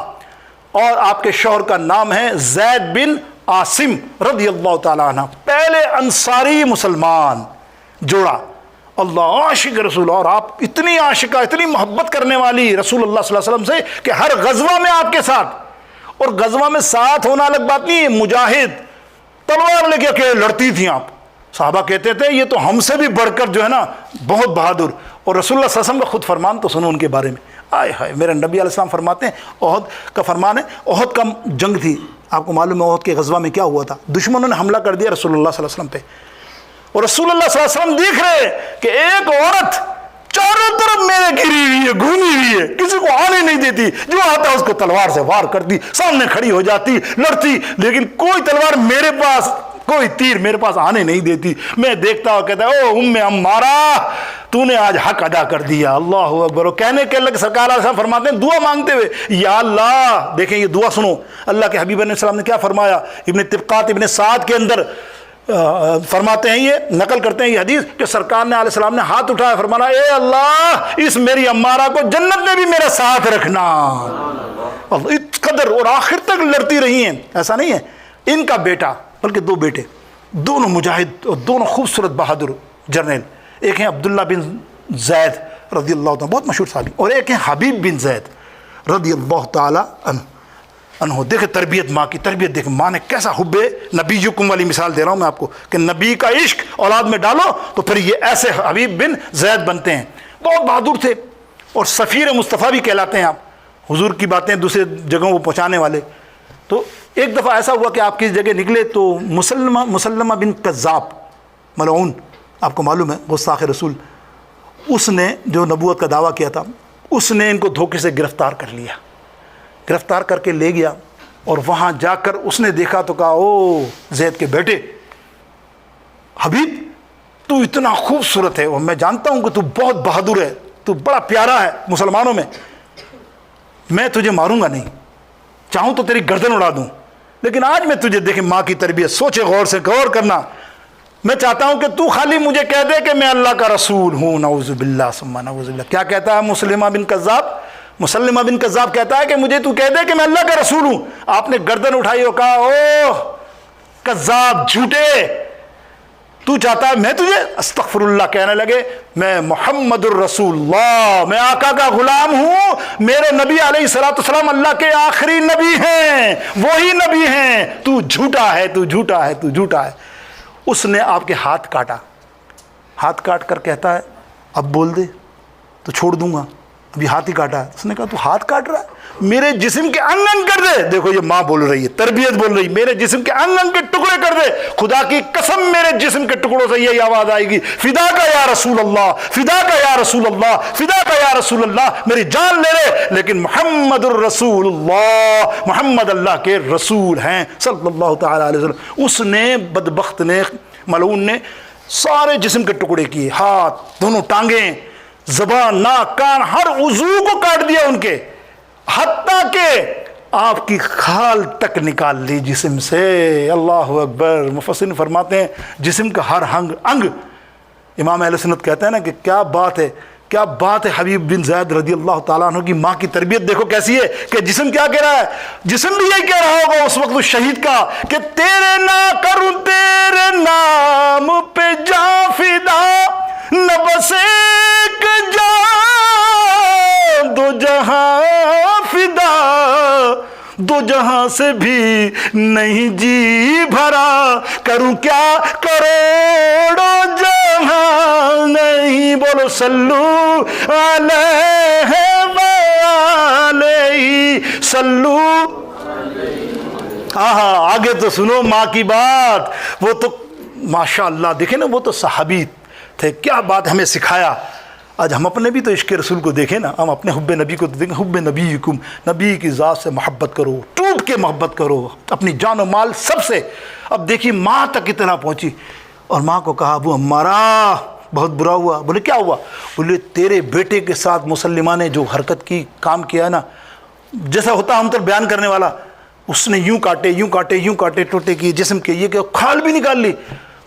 S1: اور آپ کے شوہر کا نام ہے زید بن عاصم رضی اللہ تعالیٰ عنہ۔ پہلے انصاری مسلمان جوڑا، اللہ، عاشق رسول، اور آپ اتنی عاشقہ، اتنی محبت کرنے والی رسول اللہ صلی اللہ علیہ وسلم سے کہ ہر غزوہ میں آپ کے ساتھ، اور غزوہ میں ساتھ ہونا الگ بات نہیں ہے، مجاہد تلوار لے کے اکیلے لڑتی تھیں آپ۔ صحابہ کہتے تھے یہ تو ہم سے بھی بڑھ کر جو ہے نا بہت بہادر، اور رسول اللہ صلی اللہ علیہ وسلم کا خود فرمان تو سنو ان کے بارے میں۔ آئے ہائے، میرے نبی علیہ السلام فرماتے ہیں، احد کا فرمان ہے، احد کا جنگ تھی، آپ کو معلوم ہے احد کے غزوہ میں کیا ہوا تھا؟ دشمنوں نے حملہ کر دیا رسول اللہ صلی اللہ علیہ وسلم پہ، اور رسول اللہ صلی اللہ علیہ وسلم دیکھ رہے کہ ایک عورت چاروں طرف میرے گھری ہوئی ہے، گھومی ہوئی ہے، کسی کو آنے نہیں دیتی، جو آتا اس کو تلوار سے وار کرتی، سامنے کھڑی ہو جاتی، لڑتی، لیکن کوئی تلوار میرے پاس، کوئی تیر میرے پاس آنے نہیں دیتی۔ میں دیکھتا ہوں، کہتا ہے او ام عمارہ، تو نے آج حق ادا کر دیا۔ اللہ اکبر۔ کہنے کے لگ سرکار علیہ السلام فرماتے ہیں دعا مانگتے ہوئے، یا اللہ، دیکھیں یہ دعا سنو، اللہ کے حبیب علیہ السلام نے کیا فرمایا؟ ابن طبقات ابن سعد کے اندر فرماتے ہیں، یہ نقل کرتے ہیں یہ حدیث، کہ سرکار نے علیہ السلام نے ہاتھ اٹھایا، فرمانا اے اللہ، اس میری عمارہ کو جنت میں بھی میرا ساتھ رکھنا۔ اللہ، اس قدر، اور آخر تک لڑتی رہی ہیں۔ ایسا نہیں ہے ان کا بیٹا، بلکہ 2 بیٹے، دونوں مجاہد اور دونوں خوبصورت بہادر جرنیل، ایک ہیں عبداللہ بن زید رضی اللہ تعالیٰ، بہت مشہور صحابی، اور ایک ہیں حبیب بن زید رضی اللہ تعالیٰ عنہ۔ دیکھیں تربیت، ماں کی تربیت دیکھیں، ماں نے کیسا حب نبیکم والی مثال دے رہا ہوں میں آپ کو، کہ نبی کا عشق اولاد میں ڈالو تو پھر یہ ایسے حبیب بن زید بنتے ہیں۔ بہت بہادر تھے، اور سفیر مصطفیٰ بھی کہلاتے ہیں آپ، حضور کی باتیں دوسرے جگہوں کو پہنچانے والے۔ تو ایک دفعہ ایسا ہوا کہ آپ کی جگہ نکلے تو مسلمہ بن کذاب ملعون، آپ کو معلوم ہے گستاخ رسول، اس نے جو نبوت کا دعویٰ کیا تھا، اس نے ان کو دھوکے سے گرفتار کر لیا، گرفتار کر کے لے گیا، اور وہاں جا کر اس نے دیکھا تو کہا، او زید کے بیٹے حبیب، تو اتنا خوبصورت ہے، اور میں جانتا ہوں کہ تو بہت بہادر ہے، تو بڑا پیارا ہے مسلمانوں میں تجھے ماروں گا نہیں، چاہوں تو تیری گردن اڑا دوں، لیکن آج میں تجھے دیکھیں ماں کی تربیت، سوچے غور سے غور کرنا، میں چاہتا ہوں کہ تو خالی مجھے کہہ دے کہ میں اللہ کا رسول ہوں۔ نعوذ باللہ ثم نعوذ باللہ۔ کیا کہتا ہے مسلمہ بن کذاب کہتا ہے کہ مجھے تو کہہ دے کہ میں اللہ کا رسول ہوں۔ آپ نے گردن اٹھائی اور کہا، او کذاب، جھوٹے، تو چاہتا ہے میں تجھے استغفر اللہ کہنے لگے، میں محمد الرسول اللہ، میں آقا کا غلام ہوں، میرے نبی علیہ الصلوۃ والسلام اللہ کے آخری نبی ہیں، وہی نبی ہیں، تو جھوٹا ہے، تو جھوٹا ہے، تو جھوٹا ہے۔ اس نے آپ کے ہاتھ کاٹا، ہاتھ کاٹ کر کہتا ہے اب بول دے تو چھوڑ دوں گا، ابھی ہاتھ ہی کاٹا ہے۔ اس نے کہا تو ہاتھ کاٹ رہا ہے، میرے جسم کے انگ انگ کر دے۔ دیکھو یہ ماں بول رہی ہے، تربیت بول رہی، میرے جسم کے انگ انگ کے ٹکڑے کر دے، خدا کی قسم میرے جسم کے ٹکڑوں سے یہی آواز آئے گی، فدا کا یا رسول اللہ، فدا کا یا رسول اللہ، فدا کا یا رسول اللہ، میری جان لے لے، لیکن محمد الرسول اللہ، محمد اللہ کے رسول ہیں صلی اللہ تعالی علیہ وسلم۔ اس نے بدبخت نے، ملعون نے سارے جسم کے ٹکڑے کیے، ہاتھ، دونوں ٹانگیں، زبان، ناک، کان، ہر عضو کو کاٹ دیا ان کے، حتیٰ کہ آپ کی کھال تک نکال لی جسم سے۔ اللہ اکبر۔ مفسرین فرماتے ہیں جسم کا ہر انگ، امام اہل سنت کہتے ہیں نا کہ کیا بات ہے، کیا بات ہے۔ حبیب بن زید رضی اللہ تعالیٰ عنہ کی ماں کی تربیت دیکھو کیسی ہے کہ جسم کیا کہہ رہا ہے، جسم بھی یہی کہہ رہا ہوگا اس وقت اس شہید کا کہ تیرے نہ کروں تیرے نام پہ جاں فدا، نہ بس ایک جان دو جہاں فدا، دو جہاں سے بھی نہیں جی بھرا، کروں کیا کروڑوں جہاں نہیں، بولو صلو علیہ وآلہ صلو۔ آگے تو سنو ماں کی بات، وہ تو ماشاء اللہ دیکھیں نا، وہ تو صحابی تھے، کیا بات ہمیں سکھایا۔ آج ہم اپنے بھی تو عشق رسول کو دیکھیں نا، ہم اپنے حب نبی کو تو دیکھیں، حب نبیکم، نبی کی ذات سے محبت کرو، ٹوٹ کے محبت کرو، اپنی جان و مال سب سے۔ اب دیکھیے ماں تک اتنا پہنچی، اور ماں کو کہا ابو عمارہ بہت برا ہوا۔ بولے کیا ہوا؟ بولے تیرے بیٹے کے ساتھ مسلمہ نے جو حرکت کی، کام کیا نا، جیسا ہوتا ہم تو بیان کرنے والا، اس نے یوں کاٹے یوں کاٹے یوں کاٹے، ٹوٹے کیے جسم کے، یہ کہ کھال بھی نکال لی۔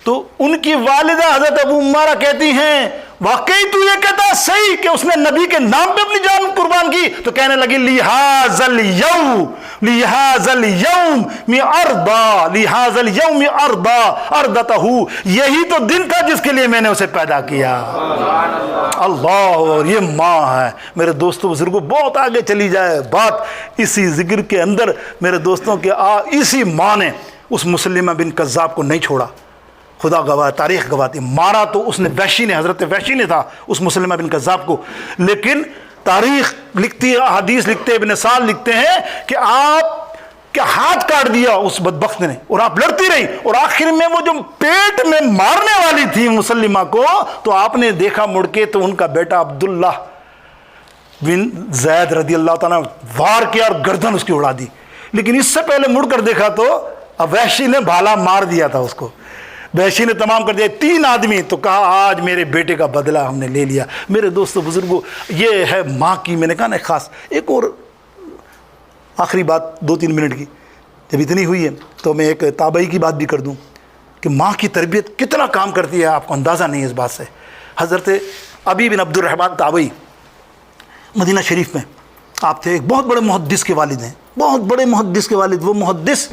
S1: تو ان کی والدہ حضرت ابو عمارہ کہتی ہیں واقعی تو یہ کہتا صحیح کہ اس نے نبی کے نام پہ اپنی جان قربان کی؟ تو کہنے لگی لِهَذَا الْيَوْمِ أَرْضَى، لِهَذَا الْيَوْمِ أَرْضَى أَرْضَتَهُ، یہی تو دن تھا جس کے لیے میں نے اسے پیدا کیا۔ اللہ، اور یہ ماں ہے میرے دوستوں بزرگوں۔ بہت آگے چلی جائے بات اسی ذکر کے اندر میرے دوستوں کے، اسی ماں نے اس مسلمہ بن کذاب کو نہیں چھوڑا، خدا گواہ، تاریخ گواہتی، مارا تو اس نے، وحشی نے، حضرت وحشی نے تھا اس مسلمہ بن کذاب کو، لیکن تاریخ لکھتی ہے، احادیث لکھتے ہیں، ابن سعد لکھتے ہیں کہ آپ کے ہاتھ کاٹ دیا اس بدبخت نے، اور آپ لڑتی رہی، اور آخر میں وہ جو پیٹ میں مارنے والی تھی مسلمہ کو، تو آپ نے دیکھا مڑ کے تو ان کا بیٹا عبداللہ بن زید رضی اللہ تعالیٰ وار کیا اور گردن اس کی اڑا دی، لیکن اس سے پہلے مڑ کر دیکھا تو اب وحشی نے بھالا مار دیا تھا اس کو، وحشی نے تمام کر دیا، 3 آدمی، تو کہا آج میرے بیٹے کا بدلہ ہم نے لے لیا۔ میرے دوستو بزرگوں، یہ ہے ماں کی، میں نے کہا نا خاص۔ ایک اور آخری بات 2-3 منٹ کی، جب اتنی ہوئی ہے تو میں ایک تابعی کی بات بھی کر دوں کہ ماں کی تربیت کتنا کام کرتی ہے، آپ کو اندازہ نہیں ہے اس بات سے۔ حضرت ابی بن عبد الرحمن تابعی مدینہ شریف میں آپ تھے، ایک بہت بڑے محدث کے والد ہیں، بہت بڑے محدث کے والد، وہ محدث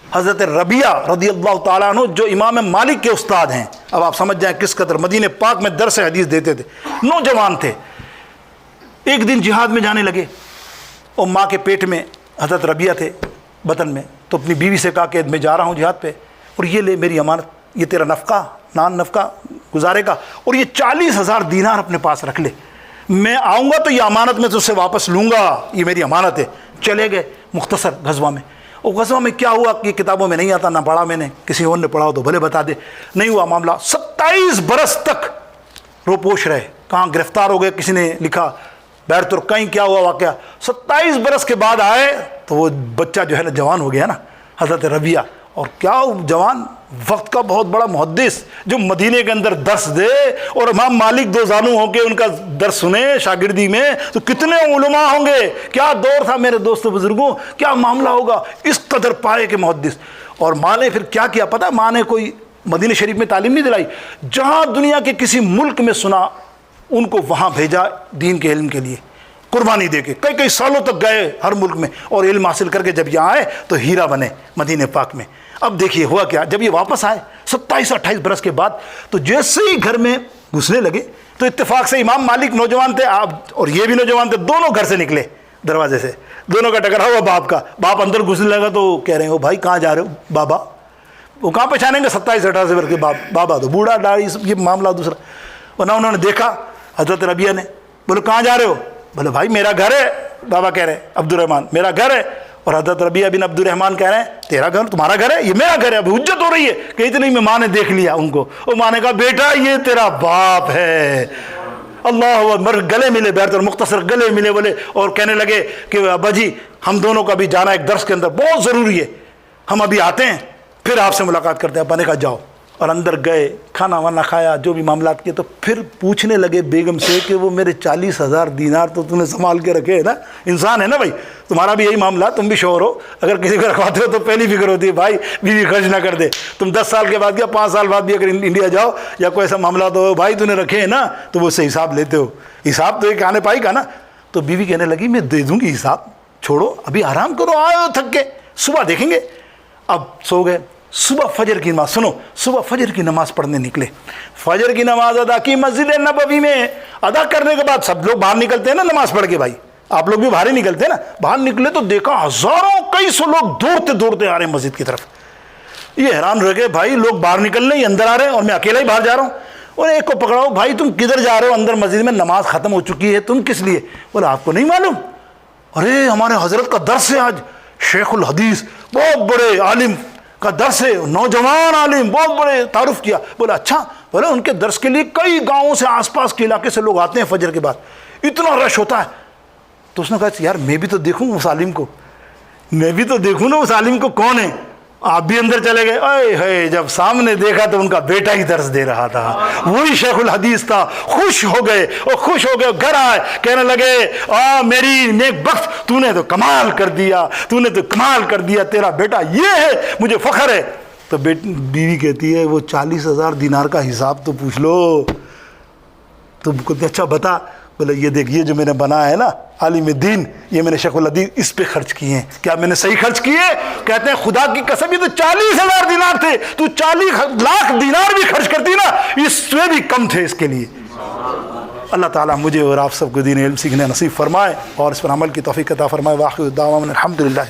S1: حضرت ربیعہ رضی اللہ تعالیٰ عنہ جو امام مالک کے استاد ہیں۔ اب آپ سمجھ جائیں کس قدر مدینہ پاک میں درس حدیث دیتے تھے، نوجوان تھے۔ ایک دن جہاد میں جانے لگے، اور ماں کے پیٹ میں حضرت ربیعہ تھے بطن میں، تو اپنی بیوی سے کہا کہ میں جا رہا ہوں جہاد پہ، اور یہ لے میری امانت، یہ تیرا نفقہ، نفقہ گزارے کا، اور یہ 40,000 دینار اپنے پاس رکھ لے، میں آؤں گا تو یہ امانت میں تجھ سے واپس لوں گا، یہ میری امانت ہے۔ چلے گئے مختصر غزوہ میں۔ اور غزوہ میں کیا ہوا کہ کتابوں میں نہیں آتا، نہ پڑھا میں نے، کسی اور نے پڑھا ہو تو بھلے بتا دے، نہیں ہوا معاملہ۔ 27 برس تک روپوش رہے، کہاں گرفتار ہو گئے، کسی نے لکھا بیر ترکین کیا ہوا واقعہ۔ 27 برس کے بعد آئے تو وہ بچہ جو ہے نا جوان ہو گیا نا، حضرت ربیعہ، اور کیا جوان، وقت کا بہت بڑا محدث جو مدینے کے اندر درس دے، اور امام مالک 2 زانو ہو کے ان کا درس سنے شاگردی میں، تو کتنے علماء ہوں گے، کیا دور تھا میرے دوستو بزرگوں، کیا معاملہ ہوگا، اس قدر پائے کہ محدث۔ اور ماں نے پھر کیا کیا پتہ، ماں نے کوئی مدینہ شریف میں تعلیم نہیں دلائی، جہاں دنیا کے کسی ملک میں سنا ان کو وہاں بھیجا دین کے علم کے لیے، قربانی دے کے، کئی سالوں تک گئے ہر ملک میں، اور علم حاصل کر کے جب یہاں آئے تو ہیرا بنے مدینہ پاک میں۔ اب دیکھیے ہوا کیا، جب یہ واپس آئے 27-28 برس کے بعد تو جیسے ہی گھر میں گھسنے لگے تو اتفاق سے امام مالک نوجوان تھے اور یہ بھی نوجوان تھے، دونوں گھر سے نکلے دروازے سے، دونوں کا ٹکرا ہوا باپ کا. باپ اندر گھسنے لگا تو کہہ رہے ہیں او بھائی کہاں جا رہے ہو بابا؟ وہ کہاں پہچانیں گے 27-28 برس کے بابا تو بوڑھا داڑھی یہ معاملہ دوسرا. ورنہ انہوں نے دیکھا حضرت ربیعہ نے، بولے کہاں جا رہے ہو؟ بولے بھائی میرا گھر ہے. بابا کہہ رہے ہیں عبد الرحمن میرا گھر ہے، اور حضرت ربیعہ بن عبد الرحمن کہہ رہے ہیں تیرا گھر تمہارا گھر ہے؟ یہ میرا گھر ہے. ابھی حجت ہو رہی ہے کہ اتنی میں ماں نے دیکھ لیا ان کو، اور ماں نے کہا بیٹا یہ تیرا باپ ہے. اللہ اکبر، گلے ملے، بیعت المختصر گلے ملے بولے، اور کہنے لگے کہ ابا جی ہم دونوں کا بھی جانا ایک درس کے اندر بہت ضروری ہے، ہم ابھی آتے ہیں پھر آپ سے ملاقات کرتے ہیں. ابا نے کہا جاؤ، اور اندر گئے، کھانا وانا کھایا، جو بھی معاملات کیے. تو پھر پوچھنے لگے بیگم سے کہ وہ میرے 40,000 دینار تو تم نے سنبھال کے رکھے ہے نا، انسان ہے نا بھائی، تمہارا بھی یہی معاملہ، تم بھی شوہر ہو، اگر کسی کو رکھواتے ہو تو پہلی فکر ہوتی ہے بھائی بیوی خرچ نہ کر دے. تم 10 سال کے بعد یا 5 سال بعد بھی اگر انڈیا جاؤ یا کوئی ایسا معاملہ تو بھائی تو نے رکھے ہیں نا، تو وہ اس سے حساب لیتے ہو. حساب تو ایک آنے پائی کا نا. تو بیوی کہنے لگی میں دے دوں گی حساب، چھوڑو ابھی آرام کرو، آئے ہو تھک کے، صبح دیکھیں گے. اب سو گئے. صبح فجر کی نماز، سنو، صبح فجر کی نماز پڑھنے نکلے. فجر کی نماز ادا کی مسجد نبوی میں. ادا کرنے کے بعد سب لوگ باہر نکلتے ہیں نا نماز پڑھ کے، بھائی آپ لوگ بھی باہر ہی نکلتے ہیں نا. باہر نکلے تو دیکھا ہزاروں کئی سو لوگ دوڑتے دوڑتے آ رہے ہیں مسجد کی طرف. یہ حیران رہ گئے بھائی لوگ باہر نکل رہے ہیں، اندر آ رہے ہیں اور میں اکیلا ہی باہر جا رہا ہوں. اور ایک کو پکڑاؤ، بھائی تم کدھر جا رہے ہو؟ اندر مسجد میں نماز ختم ہو چکی ہے، تم کس لیے؟ بولے آپ کو نہیں معلوم؟ ارے ہمارے حضرت کا درس ہے آج، شیخ الحدیث بہت بڑے عالم کا درس ہے، نوجوان عالم بہت بڑے، تعارف کیا. بولا اچھا. بولے ان کے درس کے لیے کئی گاؤں سے آس پاس کے علاقے سے لوگ آتے ہیں فجر کے بعد، اتنا رش ہوتا ہے. تو اس نے کہا یار میں بھی تو دیکھوں اس عالم کو، میں بھی تو دیکھوں نا اس عالم کو کون ہے. آپ بھی اندر چلے گئے. اے ہے جب سامنے دیکھا تو ان کا بیٹا ہی درس دے رہا تھا، وہی شیخ الحدیث تھا. خوش ہو گئے، اور خوش ہو گئے گھر آئے، کہنے لگے میری نیک بخت، تو نے تو کمال کر دیا، تو نے تو کمال کر دیا، تیرا بیٹا یہ ہے، مجھے فخر ہے. تو بیوی کہتی ہے وہ 40,000 دینار کا حساب تو پوچھ لو. تو کہتے اچھا بتا. بولے یہ دیکھ یہ جو میں نے بنایا ہے نا عالم دین، یہ میں نے شیخ الحدیث اس پہ خرچ کیے ہیں. کیا میں نے صحیح خرچ کیے؟ کہتے ہیں خدا کی قسم یہ تو 40,000 دینار تھے، تو 40 لاکھ دینار بھی خرچ کرتی نا اس سے بھی کم تھے اس کے لیے. اللہ تعالیٰ مجھے اور آپ سب کو دین علم سیکھنے نصیب فرمائے اور اس پر عمل کی توفیق عطا فرمائے. واخر دعوانا الحمدللہ.